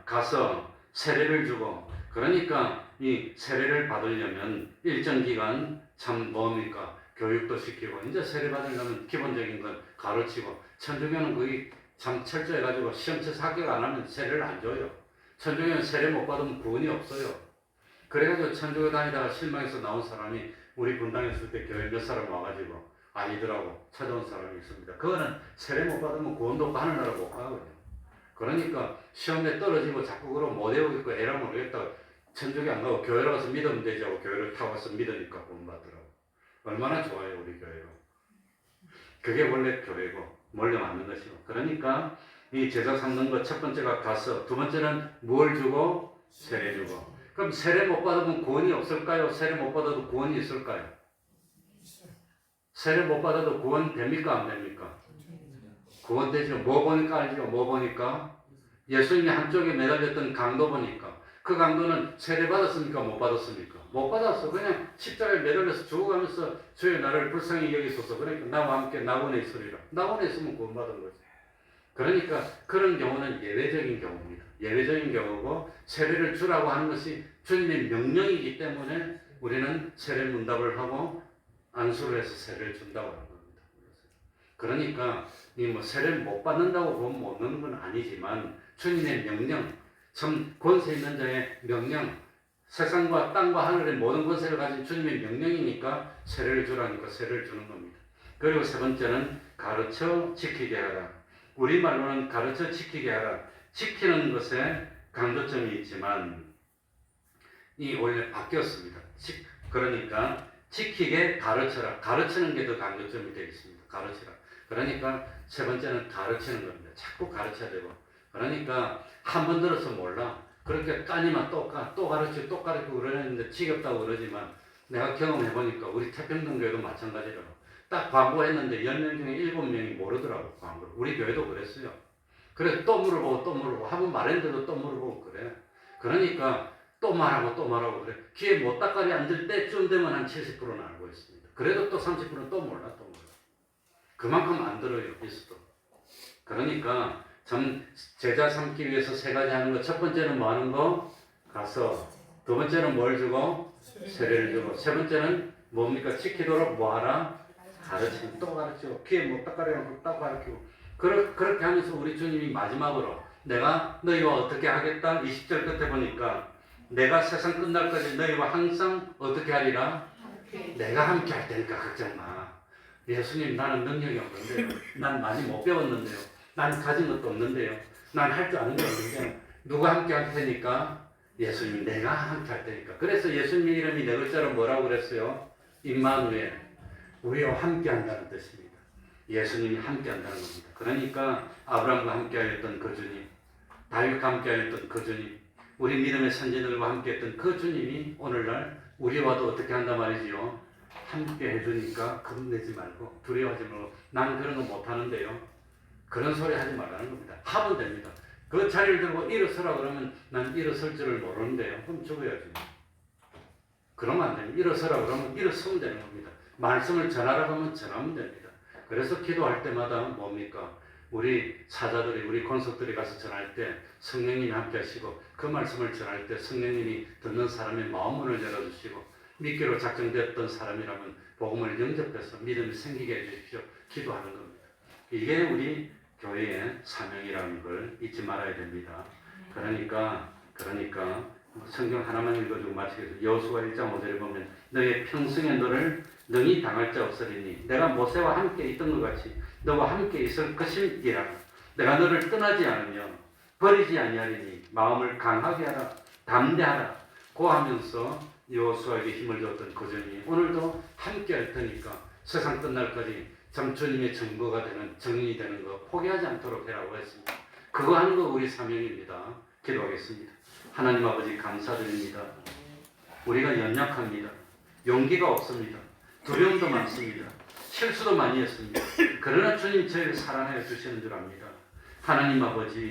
[SPEAKER 1] 가서 세례를 주고 그러니까 이 세례를 받으려면 일정 기간 참 뭡니까? 교육도 시키고 이제 세례 받으려면 기본적인 건 가르치고 천주교는 거의 참 철저해가지고 시험 쳐서 합격 안 하면 세례를 안 줘요. 천주교는 세례 못 받으면 구원이 없어요. 그래가지고 천주교 다니다가 실망해서 나온 사람이 우리 분당에 있을 때 교회 몇 사람 와가지고 아니더라고 찾아온 사람이 있습니다. 그거는 세례 못 받으면 구원도 없고 하늘나라 못 가거든요. 그러니까 시험에 떨어지고 자꾸 그러고 못 외우겠고 에라 모르겠다고 천주교 안 가고 교회로 가서 믿으면 되지 하고 교회를 타고 가서 믿으니까 구원받더라고. 얼마나 좋아요 우리 교회로. 그게 원래 교회고 원래 맞는 것이고. 그러니까 이 제자 삼는 것 첫 번째가 가서 두 번째는 뭘 주고? 세례 주고. 그럼 세례 못 받으면 구원이 없을까요? 세례 못 받아도 구원이 있을까요? 세례 못 받아도 구원 됩니까? 안 됩니까? 구원 되죠. 뭐 보니까 알죠? 뭐 보니까? 예수님이 한쪽에 매달렸던 강도 보니까 그 강도는 세례 받았습니까? 못 받았습니까? 못 받았어. 그냥 십자가에 매달려서 죽어가면서 주여 나를 불쌍히 여기소서. 그러니까 나와 함께 낙원에 있으리라. 낙원에 있으면 구원받은 거지. 그러니까 그런 경우는 예외적인 경우입니다. 예외적인 경우고 세례를 주라고 하는 것이 주님의 명령이기 때문에 우리는 세례 문답을 하고 안수를 해서 세례를 준다고 하는 겁니다. 그러니까 이 뭐 세례를 못 받는다고 돈 못 넣는 건 아니지만 주님의 명령, 참 권세 있는 자의 명령, 세상과 땅과 하늘의 모든 권세를 가진 주님의 명령이니까 세례를 주라니까 세례를 주는 겁니다. 그리고 세 번째는 가르쳐 지키게 하라. 우리말로는 가르쳐 지키게 하라. 지키는 것에 강조점이 있지만 이 원래 바뀌었습니다. 그러니까 지키게 가르쳐라. 가르치는 게 더 강조점이 되겠습니다. 가르치라. 그러니까 세 번째는 가르치는 겁니다. 자꾸 가르쳐야 되고. 그러니까 한 번 들어서 몰라. 그렇게 까니만 또 가르치고 또 가르치고 그러는데 지겹다고 그러지만 내가 경험해보니까 우리 태평동교회도 마찬가지라고. 딱 광고했는데 10명 중에 7명이 모르더라고, 광고를. 우리 교회도 그랬어요. 그래서 또 물어보고 또 물어보고 한번 말했는데도 또 물어보고 그래. 그러니까 또 말하고 그래. 귀에 못 닦아리 앉을 때쯤 되면 한 70%는 알고 있습니다. 그래도 또 30%는 또 몰라. 그만큼 안 들어요, 비스도. 그러니까 참 제자 삼기 위해서 세 가지 하는 거. 첫 번째는 뭐 하는 거? 가서. 두 번째는 뭘 주고? 세례를 주고. 세 번째는 뭡니까? 지키도록 뭐 하라? 가르치고 또 가르치고 귀에 못 닦아리 앉고 또 가르치고. 그렇게 하면서 우리 주님이 마지막으로 내가 너희와 어떻게 하겠다? 20절 끝에 보니까 내가 세상 끝날까지 너희와 항상 어떻게 하리라? 내가 함께 할 테니까 걱정 마. 예수님, 나는 능력이 없는데요. 난 많이 못 배웠는데요. 난 가진 것도 없는데요. 난 할 줄 아는 게 없는데 누가 함께 할 테니까? 예수님, 내가 함께 할 테니까. 그래서 예수님 이름이 네 글자로 뭐라고 그랬어요? 임마누엘, 우리와 함께 한다는 뜻입니다. 예수님이 함께 한다는 겁니다. 그러니까 아브라함과 함께 하였던 그 주님, 다윗과 함께 하였던 그 주님, 우리 믿음의 선진들과 함께 했던 그 주님이 오늘날 우리와도 어떻게 한단 말이지요? 함께 해주니까 겁내지 말고 두려워하지 말고 나는 그런 거 못하는데요. 그런 소리 하지 말라는 겁니다. 하면 됩니다. 그 자리를 들고 일어서라 그러면 난 일어설 줄을 모르는데요. 그럼 죽어야지. 그러면 안 됩니다. 일어서라 그러면 일어서면 되는 겁니다. 말씀을 전하라고 하면 전하면 됩니다. 그래서 기도할 때마다 뭡니까? 우리 사자들이, 우리 권속들이 가서 전할 때 성령님이 함께 하시고 그 말씀을 전할 때 성령님이 듣는 사람의 마음문을 열어주시고 믿기로 작정되었던 사람이라면 복음을 영접해서 믿음이 생기게 해주십시오. 기도하는 겁니다. 이게 우리 교회의 사명이라는 걸 잊지 말아야 됩니다. 그러니까 성경 하나만 읽어주고 마치겠습니다. 여호수아 1장 5절에 보면 너의 평생에 너를 능히 당할 자 없으리니 내가 모세와 함께 있던 것 같이 너와 함께 있을 것임이라. 내가 너를 떠나지 않으며 버리지 아니하리니 마음을 강하게 하라, 담대하라 고 하면서 여호수아에게 힘을 줬던 그 주님이 오늘도 함께 할 테니까 세상 끝날까지 참 주님의 증거가 되는, 증인이 되는 거 포기하지 않도록 해라고 했습니다. 그거 하는 거 우리 사명입니다. 기도하겠습니다. 하나님 아버지 감사드립니다. 우리가 연약합니다. 용기가 없습니다. 두려움도 많습니다. 실수도 많이 했습니다. 그러나 주님 저희를 사랑해 주시는 줄 압니다. 하나님 아버지,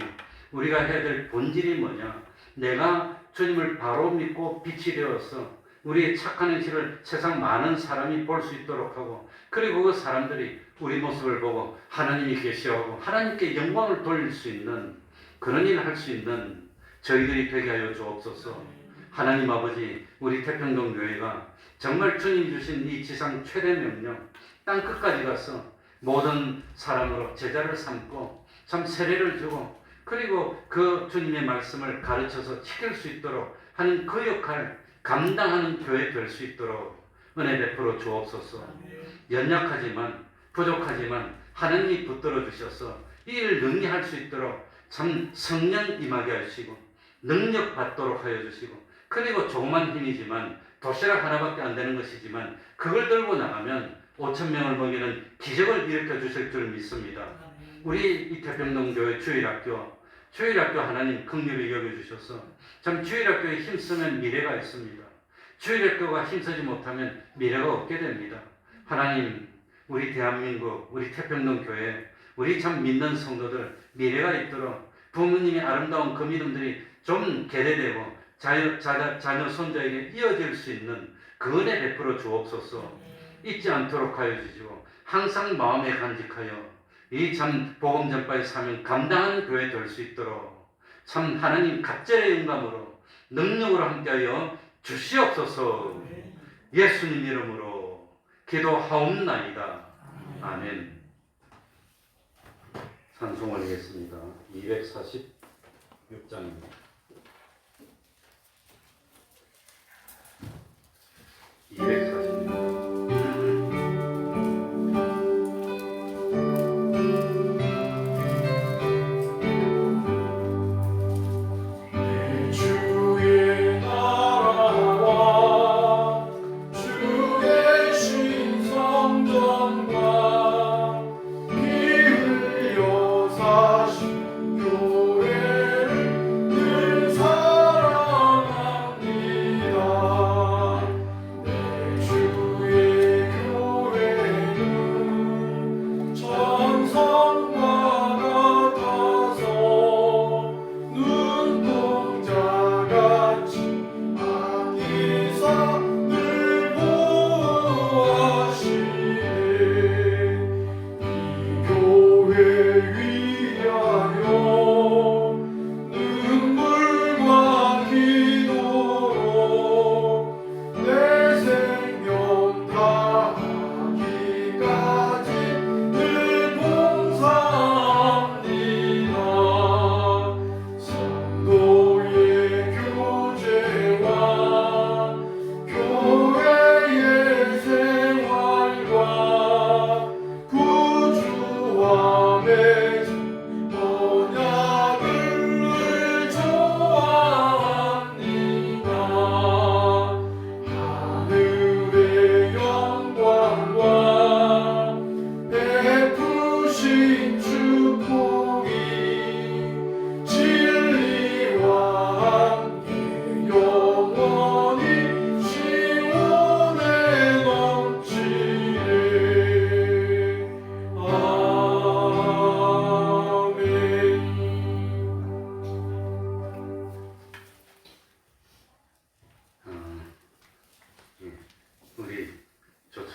[SPEAKER 1] 우리가 해야 될 본질이 뭐냐? 내가 주님을 바로 믿고 빛이 되어서 우리의 착한 행실을 세상 많은 사람이 볼 수 있도록 하고, 그리고 그 사람들이 우리 모습을 보고 하나님이 계시하고 하나님께 영광을 돌릴 수 있는 그런 일을 할 수 있는 저희들이 되게 하여 주옵소서. 하나님 아버지, 우리 태평동 교회가 정말 주님 주신 이 지상 최대 명령, 땅 끝까지 가서 모든 사람으로 제자를 삼고 참 세례를 주고 그리고 그 주님의 말씀을 가르쳐서 지킬 수 있도록 하는 그 역할 감당하는 교회 될 수 있도록 은혜 베풀어 주옵소서. 연약하지만 부족하지만 하나님이 붙들어 주셔서 이 일을 능히 할 수 있도록 참 성령 임하게 하시고 능력 받도록 하여 주시고, 그리고 조그만 힘이지만 도시락 하나밖에 안 되는 것이지만 그걸 들고 나가면 5,000명을 먹이는 기적을 일으켜 주실 줄 믿습니다. 우리 이 태평동 교회 주일학교 하나님 긍휼히 여겨주셔서 참 주일학교에 힘쓰면 미래가 있습니다. 주일학교가 힘쓰지 못하면 미래가 없게 됩니다. 하나님, 우리 대한민국, 우리 태평동 교회, 우리 참 믿는 성도들 미래가 있도록 부모님의 아름다운 그 믿음들이 좀 계대되고 자녀 손자에게 이어질 수 있는 그 은혜 베풀어 주옵소서. 잊지 않도록 하여 주시고 항상 마음에 간직하여 이 참 복음 전파의 사명 감당하는 교회 될 수 있도록 참 하나님 갑절의 영감으로 능력으로 함께하여 주시옵소서. 예수님 이름으로 기도하옵나이다. 아멘. 찬송 올리겠습니다. 246장입니다. 246장.
[SPEAKER 3] 사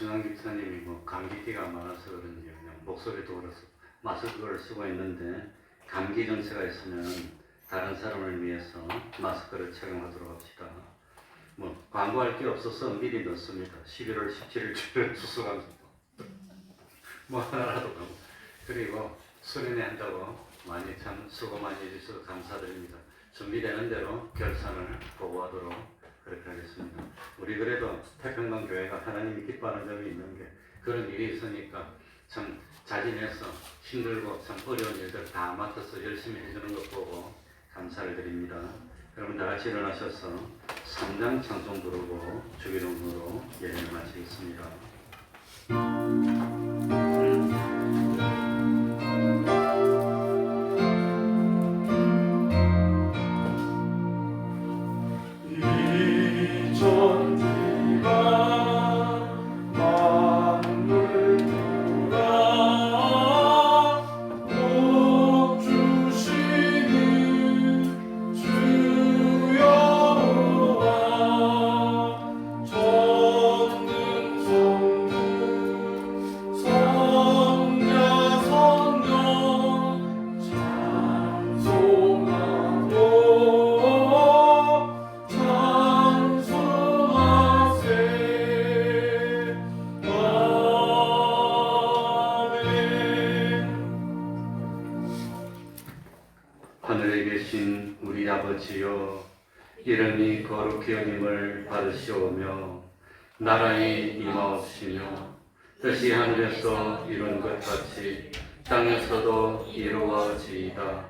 [SPEAKER 1] 이승환 기사님이 뭐 감기기가 많아서 그런지 그냥 목소리도 그렇고 마스크를 쓰고 있는데 감기 증세가 있으면 다른 사람을 위해서 마스크를 착용하도록 합시다. 뭐 광고할 게 없어서 미리 넣습니다. 11월 17일 주변 수수감사도 뭐 하나라도 가고 그리고 수련회 한다고 많이 참 수고 많이 해주셔서 감사드립니다. 준비되는 대로 결산을 보고하도록 그렇게 하겠습니다. 우리 그래도 태평강 교회가 하나님이 기뻐하는 점이 있는 게 그런 일이 있으니까 참 자진해서 힘들고 참 어려운 일들 다 맡아서 열심히 해주는 것 보고 감사를 드립니다. 여러분 다 같이 일어나셔서 3장 찬송 부르고 주기도문으로 예배를 마치겠습니다. 하늘에 계신 우리 아버지여, 이름이 거룩히 여김을 받으시오며 나라의 임하옵시며 뜻이 하늘에서 이룬 것 같이 땅에서도 이루어지이다.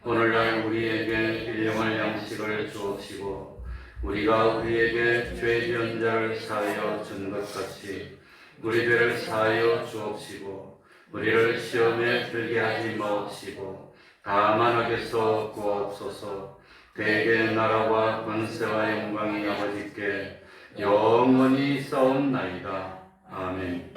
[SPEAKER 1] 오늘날 우리에게 일용할 양식을 주옵시고 우리가 우리에게 죄 지은 자를 사하여 준 것 같이 우리 죄를 사하여 주옵시고 우리를 시험에 들게 하지 마옵시고 다만 악에서 구하옵소서. 대개 나라와 권세와 영광이 아버지께 영원히 싸움나이다. 아멘.